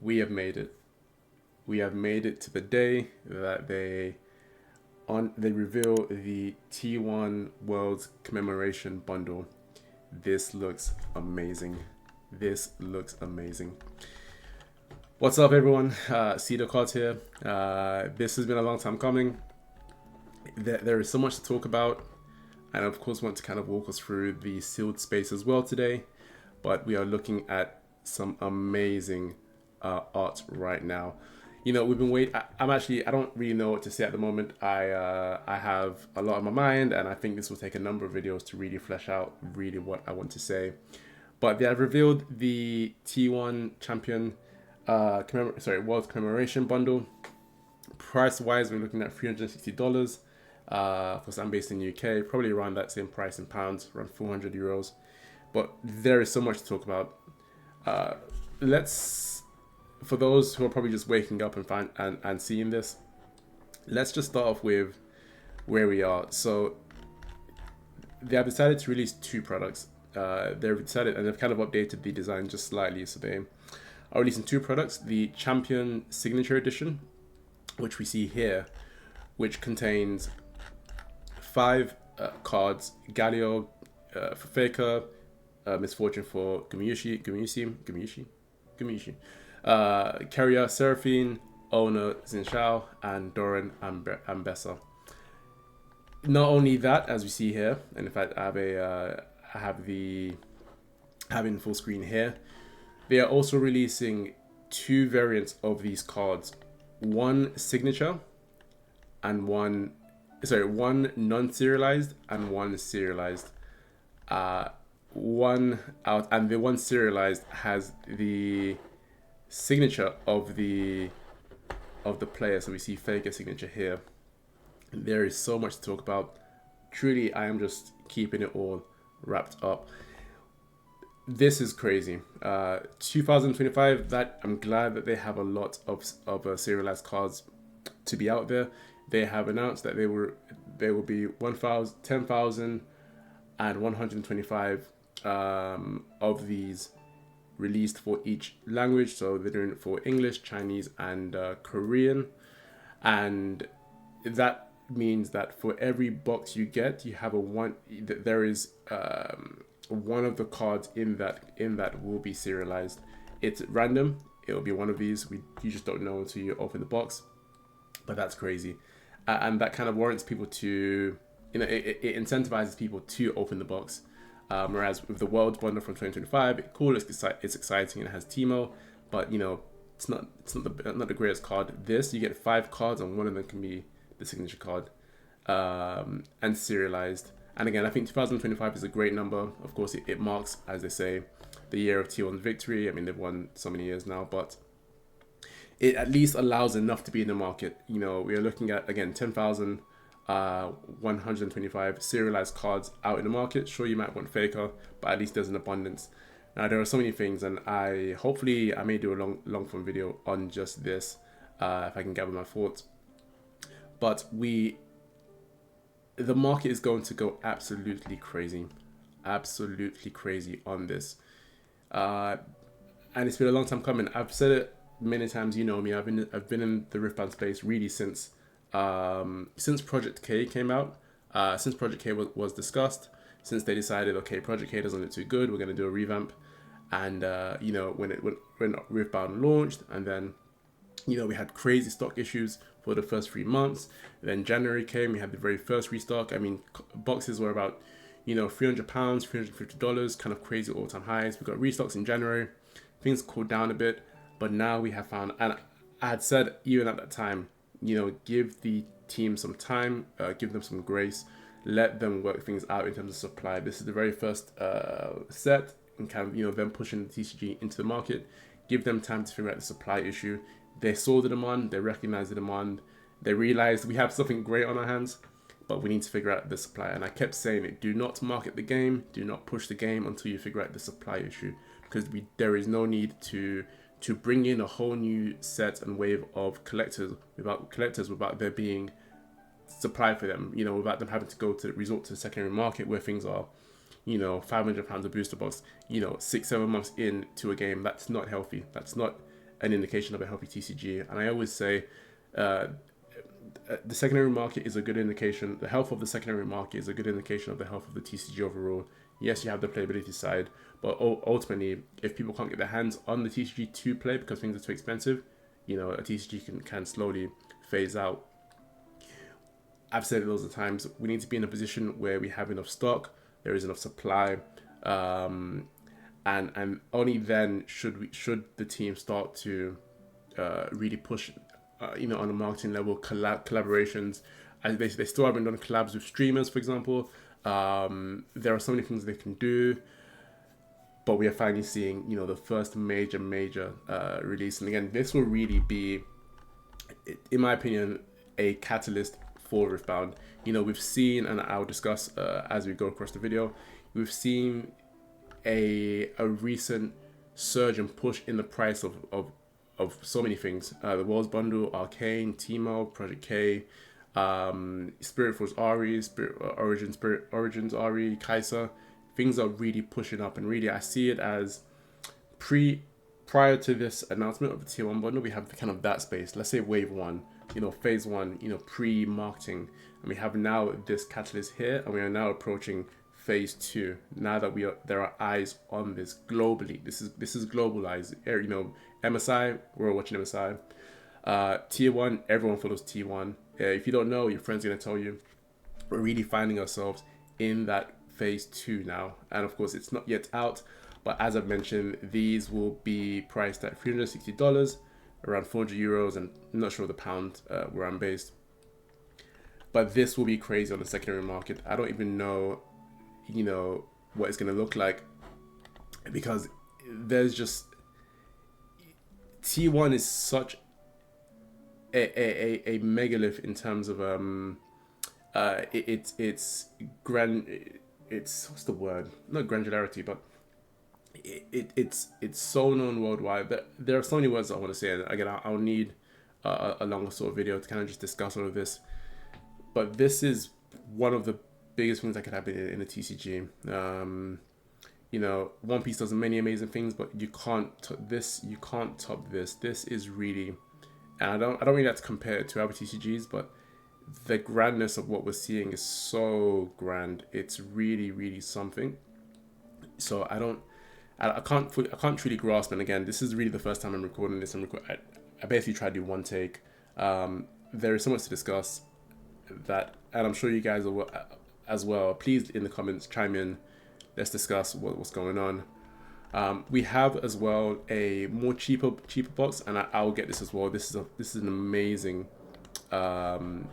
we have made it. We have made it to the day that they reveal the T1 Worlds Commemoration Bundle. This looks amazing. This looks amazing. What's up, everyone? Cedo Club here. This has been a long time coming. There is so much to talk about, and of course want to kind of walk us through the sealed space as well today. But we are looking at some amazing art right now. You know, we've been waiting. I don't really know what to say at the moment. I have a lot on my mind, and I think this will take a number of videos to really flesh out really what I want to say. But they have revealed the T1 Champion World Commemoration Bundle. Price wise, we're looking at $360. Of course, I'm based in the UK, probably around that same price in pounds, around 400 euros. But there is so much to talk about. For those who are probably just waking up and seeing this, let's just start off with where we are. So they have decided to release two products. They've decided, and they've kind of updated the design just slightly. So they are releasing two products: the Champion Signature Edition, which we see here, which contains 5 cards: Galio for Faker, Misfortune for Gumyushi, Carrier Seraphine, Owner Zinshao, and Doran Ambessa. Not only that, as we see here, and in fact I have in full screen here, they are also releasing 2 variants of these cards: one signature and one non-serialized and one serialized. And the one serialized has the signature of the player. So we see Faker signature here. There is so much to talk about. Truly, I am just keeping it all wrapped up. This is crazy. 2025. That I'm glad that they have a lot of serialized cards to be out there. They have announced that there will be 10,000 and 125 of these released for each language. So they're doing it for English, Chinese, and Korean. And that means that for every box you get, you have there is one of the cards in that will be serialized. It's random. It'll be one of these. You just don't know until you open the box. But that's crazy. And that kind of warrants people to, it incentivizes people to open the box. Whereas with the World Bundle from 2025, it's exciting and it has Teemo, but it's not the greatest card. This, you get 5 cards and one of them can be the signature card, and serialized. And again, I think 2025 is a great number. Of course, it marks, as they say, the year of T1's victory. I mean, they've won so many years now, but it at least allows enough to be in the market. We are looking at, again, 10,000 125 serialized cards out in the market. Sure, you might want Faker, but at least there's an abundance. Now, there are so many things, and hopefully I may do a long form video on just this if I can gather my thoughts. But the market is going to go absolutely crazy on this, and it's been a long time coming. I've said it many times. You know me. I've been in the Riftbound space really since Project K came out, since Project K was discussed, since they decided, okay, Project K doesn't look too good, we're going to do a revamp. And when Riftbound launched, and then we had crazy stock issues for the first 3 months. Then January came, we had the very first restock. I mean, boxes were about £300, $350, kind of crazy all-time highs. We got restocks in January. Things cooled down a bit, but now we have found, and I had said even at that time, give the team some time, give them some grace, let them work things out in terms of supply. This is the very first set, and kind of them pushing the TCG into the market. Give them time to figure out the supply issue. They saw the demand, they recognized the demand, they realized we have something great on our hands, but we need to figure out the supply. And I kept saying it: do not market the game, do not push the game until you figure out the supply issue, because there is no need to bring in a whole new set and wave of collectors without there being supply for them, without them having to resort to the secondary market where things are, £500 a booster box, 6-7 months into a game. That's not healthy. That's not an indication of a healthy TCG. And I always say the secondary market is a good indication. The health of the secondary market is a good indication of the health of the TCG overall. Yes, you have the playability side, but ultimately, if people can't get their hands on the TCG to play because things are too expensive, you know, a TCG can slowly phase out. I've said it loads of times. We need to be in a position where we have enough stock, there is enough supply, and only then should the team start to really push, you know, on a marketing level, collaborations. And they still haven't done collabs with streamers, for example. There are so many things they can do, but we are finally seeing, you know, the first major release. And again, this will really be, in my opinion, a catalyst for Riftbound. You know, we've seen, and I'll discuss as we go across the video, we've seen a recent surge and push in the price of so many things. The Worlds Bundle, Arcane, Teemo, Project K, Spirit Force Ahri, Origins Ahri, Kaisa. Things are really pushing up, and really I see it as prior to this announcement of the tier 1 bundle, we have kind of that space. Let's say wave 1, you know, phase 1, you know, pre-marketing, and we have now this catalyst here, and we are now approaching phase 2. Now that there are eyes on this globally. This is globalized. You know, MSI, we're watching MSI. Tier 1, everyone follows tier 1. If you don't know, your friend's gonna tell you. We're really finding ourselves in that phase 2 now, and of course it's not yet out, but as I've mentioned, these will be priced at $360, around 400 euros, and I'm not sure of the pound where I'm based, but this will be crazy on the secondary market. I don't even know, you know, what it's going to look like, because there's just, T1 is such a megalith in terms of it's what's the word? Not granularity, but it's so known worldwide. There are so many words I want to say. Again, I'll need a longer sort of video to kind of just discuss all of this. But this is one of the biggest things that could happen in the TCG. You know, One Piece does many amazing things, but you can't top this. You can't top this. This is really, and I don't really like to compare it to other TCGs, but the grandness of what we're seeing is so grand. It's really something. So I can't truly grasp. And again, this is really the first time I'm recording this. I basically tried to do one take. There is so much to discuss that, and I'm sure you guys will as well. Please in the comments chime in. Let's discuss what's going on. We have as well a more cheaper box, and I'll get this as well. This is an amazing binder.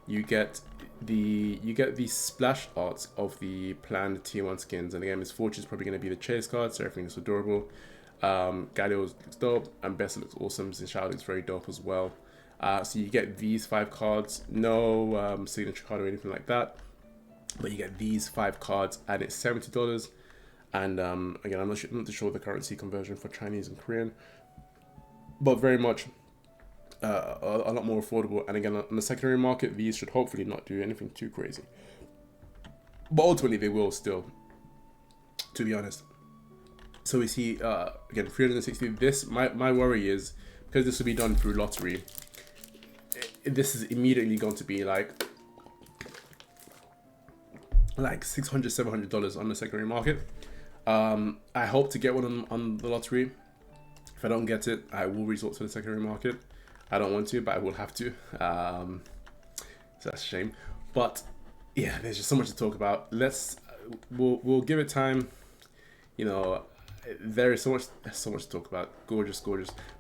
You get the splash arts of the planned tier 1 skins, and again, Miss Fortune's probably going to be the chase card, so everything is adorable. Galio looks dope, and Bessa looks awesome. Zinshao looks very dope as well. So you get these 5 cards, no signature card or anything like that, but you get these 5 cards, and it's $70. And again, I'm not too sure the currency conversion for Chinese and Korean, but very much a lot more affordable. And again, on the secondary market, these should hopefully not do anything too crazy, but ultimately they will still, to be honest. So we see again 360. This my worry is, because this will be done through lottery, this is immediately going to be like $600 $700 on the secondary market. I hope to get one on the lottery. If I don't get it, I will resort to the secondary market. I don't want to, but I will have to. So that's a shame. But yeah, there's just so much to talk about. We'll give it time. You know, there is so much to talk about. Gorgeous.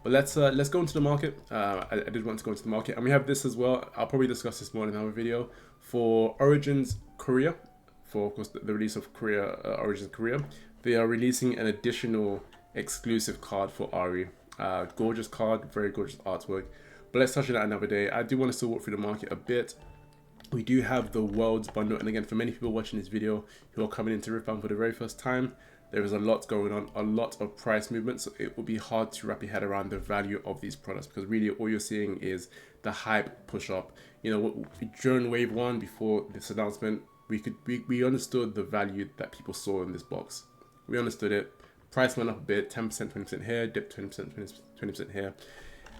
But let's go into the market. I did want to go into the market, and we have this as well. I'll probably discuss this more in another video. For Origins Korea, for of course the release of Origins Korea, they are releasing an additional exclusive card for Ahri. Gorgeous card, very gorgeous artwork. But let's touch on that another day. I do want to still walk through the market a bit. We do have the Worlds bundle, and again, for many people watching this video who are coming into Riftbound for the very first time, there is a lot going on, a lot of price movement, so it will be hard to wrap your head around the value of these products, because really all you're seeing is the hype push up. You know, during wave 1, before this announcement, we understood the value that people saw in this box. We understood it price went up a bit, 10%, 20% here, dipped 20%, 20% here.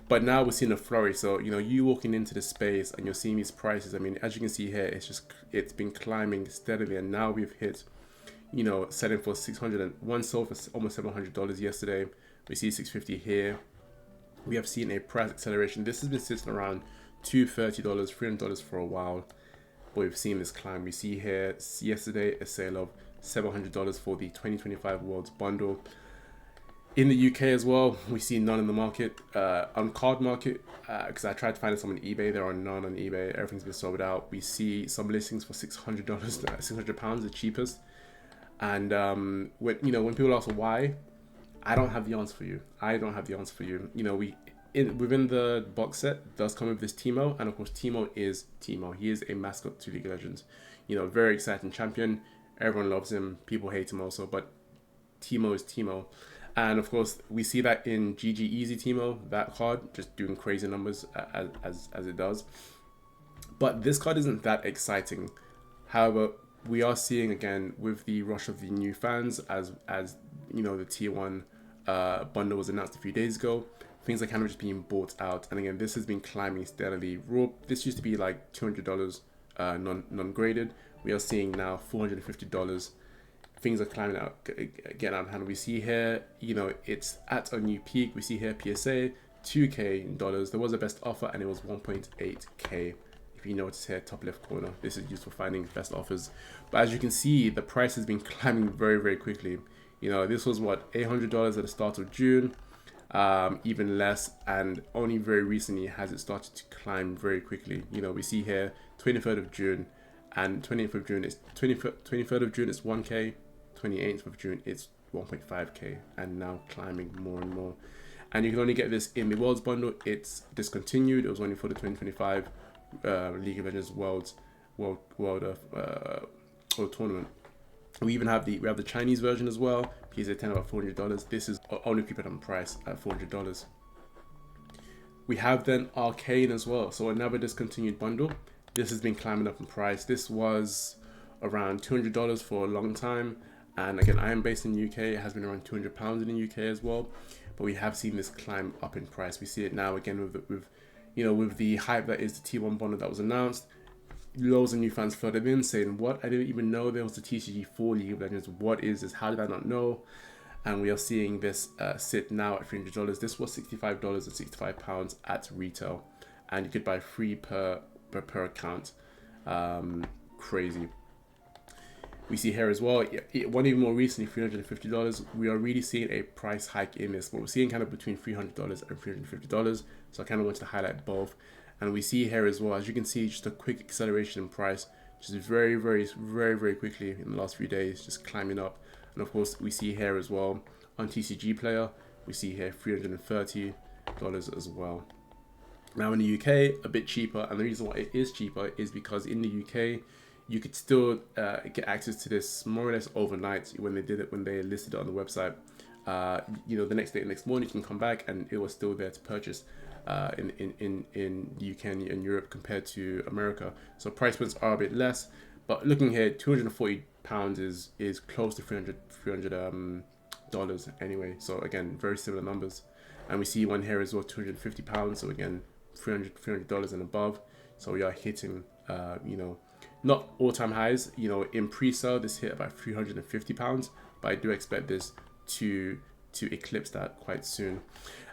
But now we're seeing a flurry. So, you know, you walking into the space and you're seeing these prices. I mean, as you can see here, it's been climbing steadily. And now we've hit, you know, selling for 600 and one sold for almost $700 yesterday. We see 650 here. We have seen a price acceleration. This has been sitting around $230, $300 for a while. But we've seen this climb. We see here yesterday a sale of $700 for the 2025 Worlds bundle. In the UK as well, we see none in the market. On card market, because I tried to find some on eBay, there are none on eBay. Everything's been sold out. We see some listings for $600, £600, the cheapest. And when people ask why, I don't have the answer for you. You know, within the box set does come with this Teemo, and of course Teemo is Teemo. He is a mascot to League of Legends. You know, very exciting champion. Everyone loves him. People hate him also, but Teemo is Teemo. And of course, we see that in GG Easy Teemo, that card just doing crazy numbers as it does. But this card isn't that exciting. However, we are seeing again with the rush of the new fans, as you know, the tier 1 bundle was announced a few days ago. Things are kind of just being bought out, and again, this has been climbing steadily. This used to be like $200 non-graded. We are seeing now $450. Things are climbing out, getting out of hand. We see here, you know, it's at a new peak. We see here PSA, $2K. There was a best offer and it was 1.8K. If you notice here, top left corner, this is used for finding best offers. But as you can see, the price has been climbing very, very quickly. You know, this was what, $800 at the start of June, even less, and only very recently has it started to climb very quickly. You know, we see here 23rd of June, and 28th of June is 23rd of June is 1K. 28th of June it's 1.5K, and now climbing more and more. And you can only get this in the Worlds bundle. It's discontinued. It was only for the 2025 League of Legends World tournament. We even have the Chinese version as well. PSA 10 about $400. This is only keep it on price at $400. We have then Arcane as well. So another discontinued bundle. This has been climbing up in price. This was around $200 for a long time. And again, I am based in the UK. It has been around £200 in the UK as well. But we have seen this climb up in price. We see it now again with the hype that is the T1 bundle that was announced. Loads of new fans flooded in saying, what? I didn't even know there was a TCG for League of Legends. What is this? How did I not know? And we are seeing this sit now at $300. This was $65 and £65 at retail. And you could buy 3 per account. Crazy. We see here as well, one even more recently, $350. We are really seeing a price hike in this, but we're seeing kind of between $300 and $350. So I kind of want to highlight both. And we see here as well, as you can see, just a quick acceleration in price, just very, very, very, very quickly in the last few days, just climbing up. And of course, we see here as well on TCG Player, we see here $330 as well. Now in the UK, a bit cheaper, and the reason why it is cheaper is because in the UK, you could still get access to this more or less overnight when they listed it on the website. You know, the next day, next morning, you can come back and it was still there to purchase in the UK and Europe compared to America. So price points are a bit less, but looking here, £240 is close to $300 anyway. So again, very similar numbers. And we see one here as well, £250. So again, $300 and above. So we are hitting, you know, not all-time highs. You know, in pre-sale, this hit about £350, but I do expect this to eclipse that quite soon.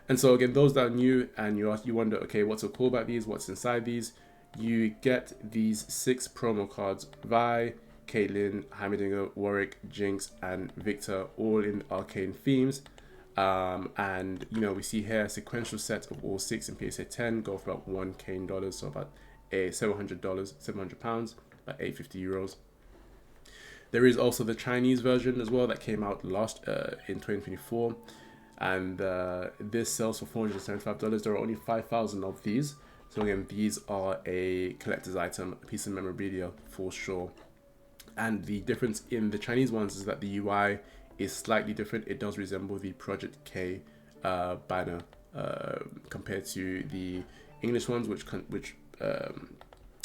And so again, those that are new and you wonder, okay, what's so cool about these? What's inside these? You get these 6 promo cards: Vi, Caitlyn, Heimerdinger, Warwick, Jinx, and Victor, all in arcane themes. And you know, we see here a sequential set of all 6 in PSA 10 go for about $1K, so about £700, about 850 euros. There is also the Chinese version as well that came out last in 2024, and this sells for $475. There are only 5,000 of these. So again, these are a collector's item, a piece of memorabilia for sure. And the difference in the Chinese ones is that the UI is slightly different. It does resemble the Project K banner compared to the English ones, which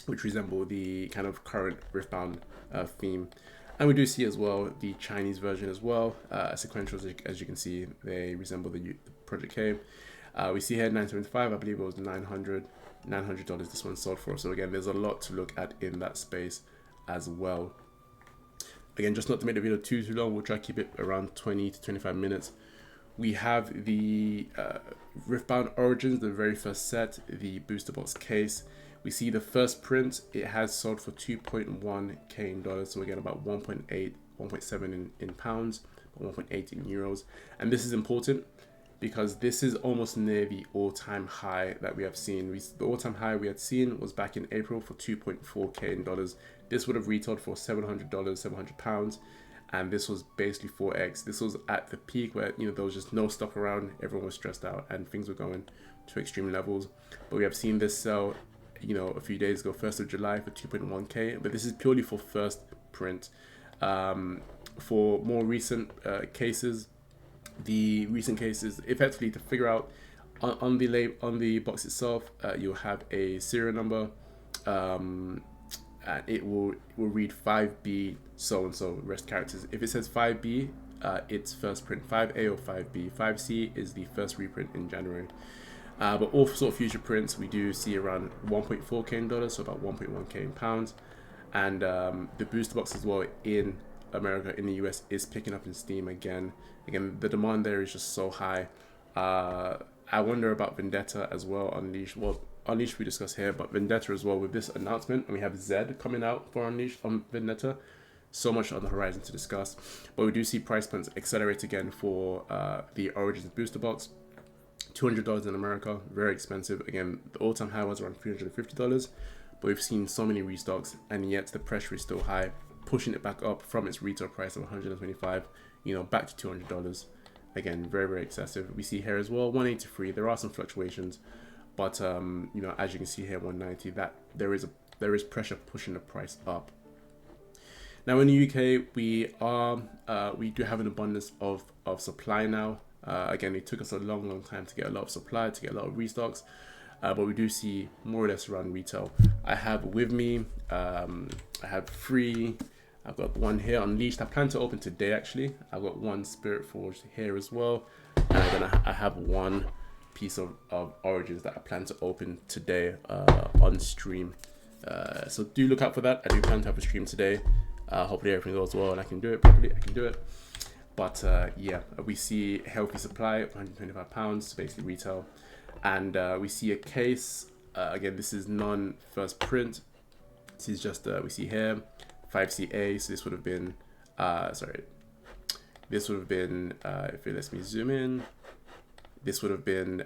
resemble the kind of current Riftbound theme. And we do see as well the Chinese version as well. Sequentials, as you can see, they resemble the Project K. We see here 975, I believe it was $900 this one sold for. So again, there's a lot to look at in that space as well. Again, just not to make the video too long, we'll try to keep it around 20 to 25 minutes. We have the Riftbound Origins, the very first set, the booster box case. We see the first print, it has sold for 2.1k in dollars, so again about 1.7 in pounds, 1.8 in euros. And this is important because this is almost near the all-time high that we have seen. The all-time high we had seen was back in April for 2.4k in dollars. This would have retailed for $700, 700 pounds, and this was basically 4x. This was at the peak where, you know, there was just no stock around, everyone was stressed out, and things were going to extreme levels. But we have seen this sell, you know, a few days ago, 1st of July for 2.1k, but this is purely for first print. For more recent cases, the recent cases, effectively to figure out on the box itself, you'll have a serial number, and it will read 5B so and so rest characters. If it says 5B, it's first print. 5A or 5B. 5C is the first reprint in January. But all sort of future prints, we do see around 1.4k in dollars, so about 1.1k in pounds. And the booster box as well in America, in the US, is picking up in Steam again. Again, the demand there is just so high. I wonder about Vendetta as well, Unleashed. Well, Unleashed we discuss here, but Vendetta as well with this announcement. And we have Zed coming out for Unleashed on Vendetta. So much on the horizon to discuss. But we do see price points accelerate again for the Origins booster box. $200 in America, very expensive. Again, the all-time high was around $350, but we've seen so many restocks, and yet the pressure is still high, pushing it back up from its retail price of $125, you know, back to $200. Again, very, very excessive. We see here as well, 183. There are some fluctuations, but you know, as you can see here, 190. That there is pressure pushing the price up. Now in the UK, we do have an abundance of supply now. Again, it took us a long time to get a lot of supply, to get a lot of restocks, but we do see more or less around retail. I have with me, I have 3, I've got one here, Unleashed. I plan to open today actually. I've got one Spirit Forged here as well, and then I have one piece of Origins that I plan to open today on stream. So do look out for that. I do plan to have a stream today. Hopefully everything goes well and I can do it properly. I can do it. But yeah, we see a healthy supply of £125, basically retail. And we see a case, again, this is non-first print. This is just, we see here, 5CA, so this would have been, this would have been, if it lets me zoom in, this would have been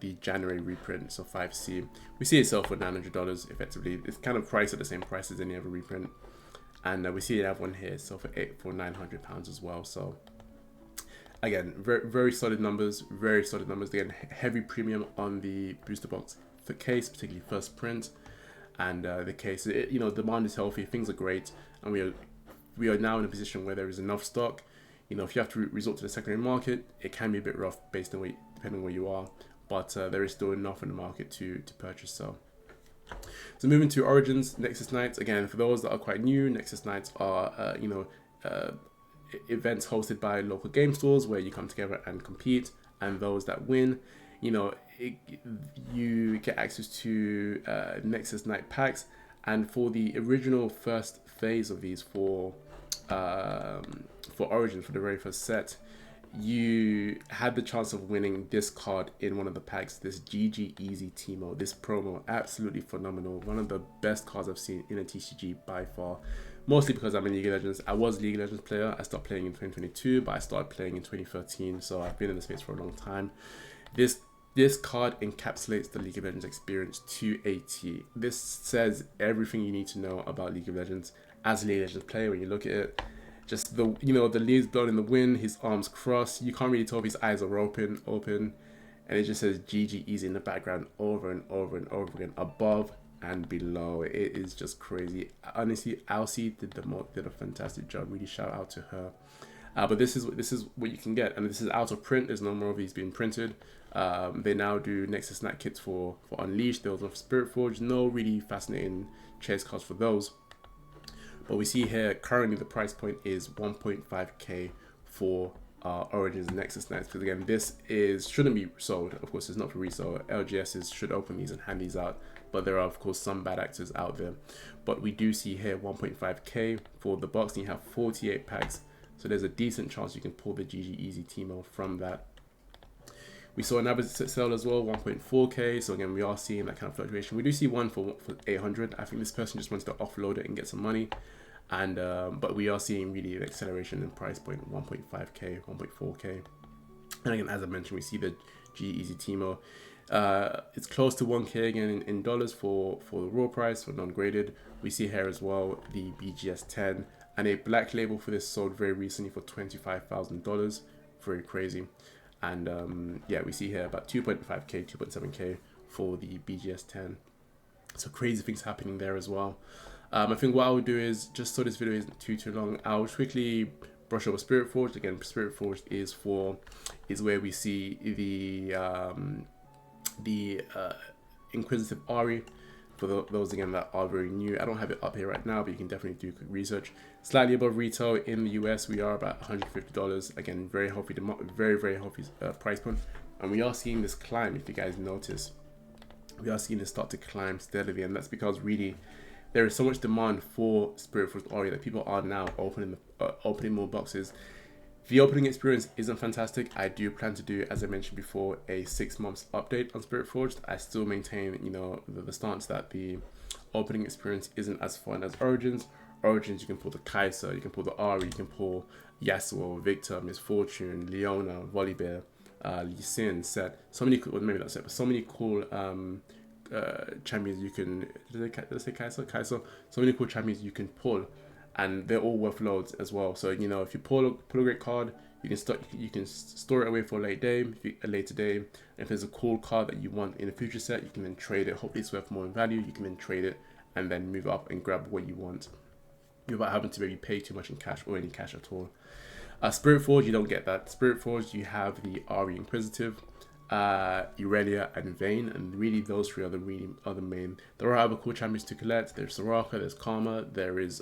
the January reprint, so 5C. We see it sell for $900 effectively. It's kind of priced at the same price as any other reprint. And we see another one here, so for £900 as well. So again, very solid numbers, very solid numbers. Again, heavy premium on the booster box for case, particularly first print, and the case. You know, demand is healthy, things are great, and we are now in a position where there is enough stock. You know, if you have to resort to the secondary market, it can be a bit rough based on depending where you are, but there is still enough in the market to purchase. So moving to Origins, Nexus Nights. Again, for those that are quite new, Nexus Nights are events hosted by local game stores where you come together and compete, and those that win, you know, you get access to Nexus Night packs. And for the original first phase of these for Origins, for the very first set, you had the chance of winning this card in one of the packs, this GG Easy Teemo. This promo, absolutely phenomenal. One of the best cards I've seen in a TCG by far. Mostly because I'm in League of Legends. I was a League of Legends player. I stopped playing in 2022, but I started playing in 2013. So I've been in the space for a long time. This card encapsulates the League of Legends experience to a T. This says everything you need to know about League of Legends as a League of Legends player. When you look at it, just the leaves blown in the wind, his arms crossed. You can't really tell if his eyes are open, and it just says GG Easy in the background over and over and over again, above and below. It is just crazy. Honestly, Alcy did a fantastic job. Really shout out to her. But this is what you can get, and this is out of print. There's no more of these being printed. They now do Nexus Night kits for Unleashed. There was no Spirit Forge. No really fascinating chase cards for those. But we see here currently the price point is 1.5k for Origins Nexus Knights, because again this shouldn't be sold. Of course, it's not for resale. LGSs should open these and hand these out, but there are of course some bad actors out there. But we do see here 1.5k for the box, and you have 48 packs, so there's a decent chance you can pull the GG Easy Teemo from that. We saw another sale as well, 1.4k. So again, we are seeing that kind of fluctuation. We do see one for 800. I think this person just wants to offload it and get some money. And but we are seeing really an acceleration in price point, 1.5k, 1.4k. And again, as I mentioned, we see the G Easy Teemo. It's close to 1k again in dollars for the raw price for non-graded. We see here as well the BGS 10, and a black label for this sold very recently for $25,000. Very crazy. And yeah, we see here about 2.5k, 2.7k for the BGS 10. So crazy things happening there as well. I think what I would do is, just so this video isn't too long, I'll quickly brush over Spirit Forged. Again, Spirit Forged is where we see the Inquisitive Ahri. For those again that are very new, I don't have it up here right now, but you can definitely do quick research. Slightly above retail in the US, we are about $150. Again, very healthy, very healthy price point, and we are seeing this climb. If you guys notice, we are seeing this start to climb steadily, and that's because really there is so much demand for Spirit Forged Ahri that people are now opening more boxes. The opening experience isn't fantastic. I do plan to do, as I mentioned before, a 6 months update on Spirit Forged. I still maintain, you know, the stance that the opening experience isn't as fun as Origins. Origins, you can pull the Kaisa, you can pull the Ahri, you can pull Yasuo, Victor, Misfortune, Leona, Volibear, Lee Sin, Set. So many cool, well, maybe not Set, but so many cool champions you can, did I say Kaisa? Kaisa. So many cool champions you can pull, and they're all worth loads as well. So you know, if you pull a great card, you can store it away for a later day. And if there's a cool card that you want in a future set, you can then trade it. Hopefully it's worth more in value. You can then trade it and then move up and grab what you want without having to maybe pay too much in cash or any cash at all. Spirit Forge, you don't get that. Spirit Forge, you have the Ahri Inquisitive, Irelia, and Vayne, and really those three are the main. There are other cool champions to collect. There's Soraka, there's Karma, there's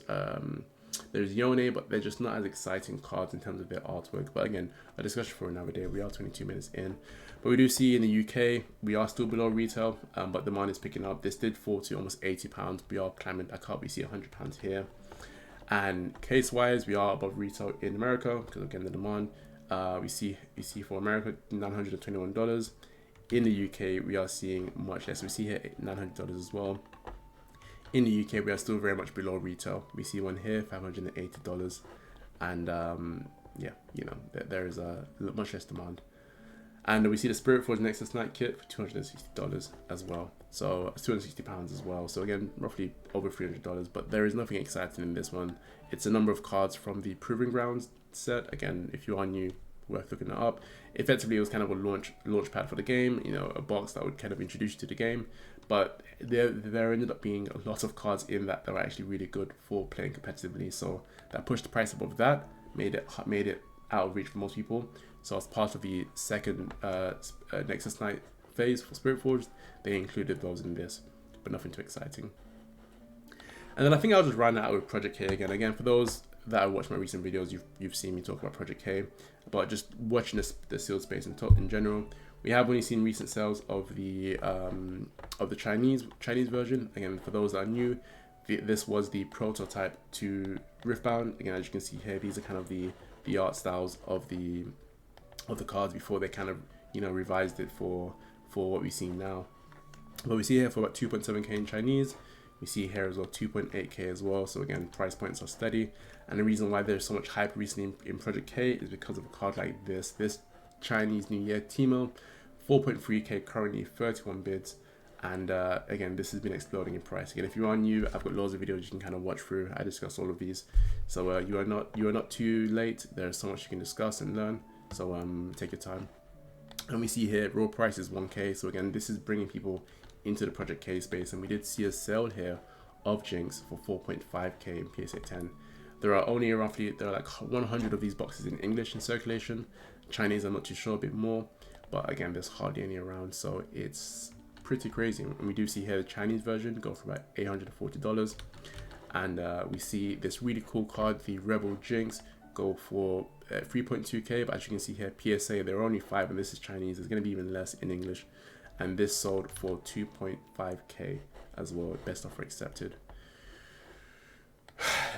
Yone, but they're just not as exciting cards in terms of their artwork. But again, a discussion for another day. We are 22 minutes in, but we do see in the UK we are still below retail, but demand is picking up. This did fall to almost £80. We are climbing back up. We see £100 here, and case wise we are above retail in America because again the demand. We see for America $921. In the UK we are seeing much less. We see here $900 as well. In the UK we are still very much below retail. We see one here $580, and yeah, you know, there is a much less demand. And we see the Spirit Forge Nexus Knight kit for $260 as well. So it's £260 as well. So again, roughly over $300. But there is nothing exciting in this one. It's a number of cards from the Proving Grounds set. Again, if you are new, worth looking it up. Effectively, it was kind of a launch pad for the game. You know, a box that would kind of introduce you to the game. But there ended up being a lot of cards in that were actually really good for playing competitively. So that pushed the price above that, made it out of reach for most people. So as part of the second Nexus Knight phase for Spirit Forged, they included those in this, but nothing too exciting. And then I think I'll just run out with Project K again. Again, for those that have watched my recent videos, you've seen me talk about Project K, but just watching the sealed space in general, we have only seen recent sales of the Chinese version. Again, for those that are new, this was the prototype to Riftbound. Again, as you can see here, these are kind of the art styles of the cards before they kind of, you know, revised it for what we see now. But we see here for about 2.7k in Chinese. We see here as well 2.8k as well. So again, price points are steady. And the reason why there's so much hype recently in Project K is because of a card like this Chinese New Year Teemo, 4.3k currently, 31 bids. And again, this has been exploding in price. Again, if you are new, I've got loads of videos you can kind of watch through. I discuss all of these, so you are not too late. There's so much you can discuss and learn. So take your time. And we see here raw price is 1k. So again, this is bringing people into the Project K space. And we did see a sale here of Jinx for 4.5k in PSA 10. There are like 100 of these boxes in English in circulation. Chinese, I'm not too sure, a bit more, but again, there's hardly any around, so it's pretty crazy. And we do see here the Chinese version go for about $840, and we see this really cool card, the Rebel Jinx, go for 3.2k, but as you can see here, PSA, there are only 5, and this is Chinese. There's going to be even less in English, and this sold for 2.5k as well. Best offer accepted.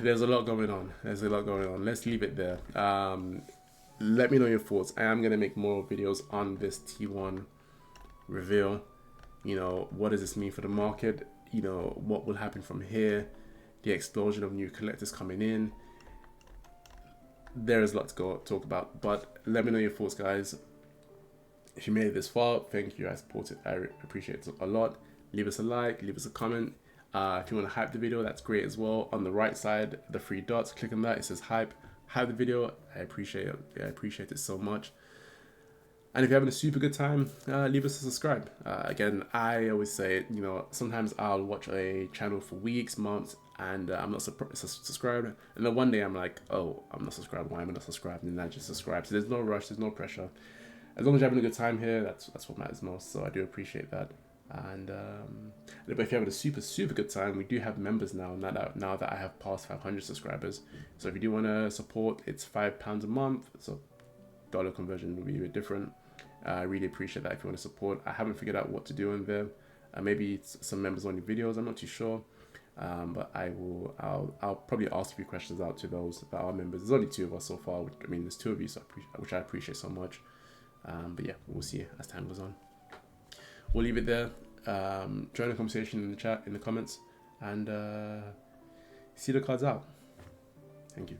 There's a lot going on. Let's leave it there. Let me know your thoughts. I am going to make more videos on this T1 reveal. You know, what does this mean for the market? You know, what will happen from here? The explosion of new collectors coming in. There is a lot to talk about, but let me know your thoughts, guys. If you made it this far, thank you. I support it. I appreciate it a lot. Leave us a like, leave us a comment. If you want to hype the video, that's great as well. On the right side, the 3 dots, click on that. It says hype. Hype the video. I appreciate it. I appreciate it so much. And if you're having a super good time, leave us a subscribe. Again, I always say, you know, sometimes I'll watch a channel for weeks, months, and I'm not subscribed. And then one day I'm like, oh, I'm not subscribed. Why am I not subscribed? And then I just subscribe. So there's no rush. There's no pressure. As long as you're having a good time here, that's what matters most. So I do appreciate that. And but if you're having a super good time, we do have members now that I have passed 500 subscribers. So if you do want to support, it's £5 a month. So dollar conversion will be a bit different. I really appreciate that if you want to support. I haven't figured out what to do in there. Maybe it's some members only videos. I'm not too sure. But I'll probably ask a few questions out to those that are members. There's only 2 of us so far. I mean, there's 2 of you, so which I appreciate so much. But yeah, we'll see as time goes on. We'll leave it there. Join the conversation in the chat, in the comments, and see the cards out. Thank you.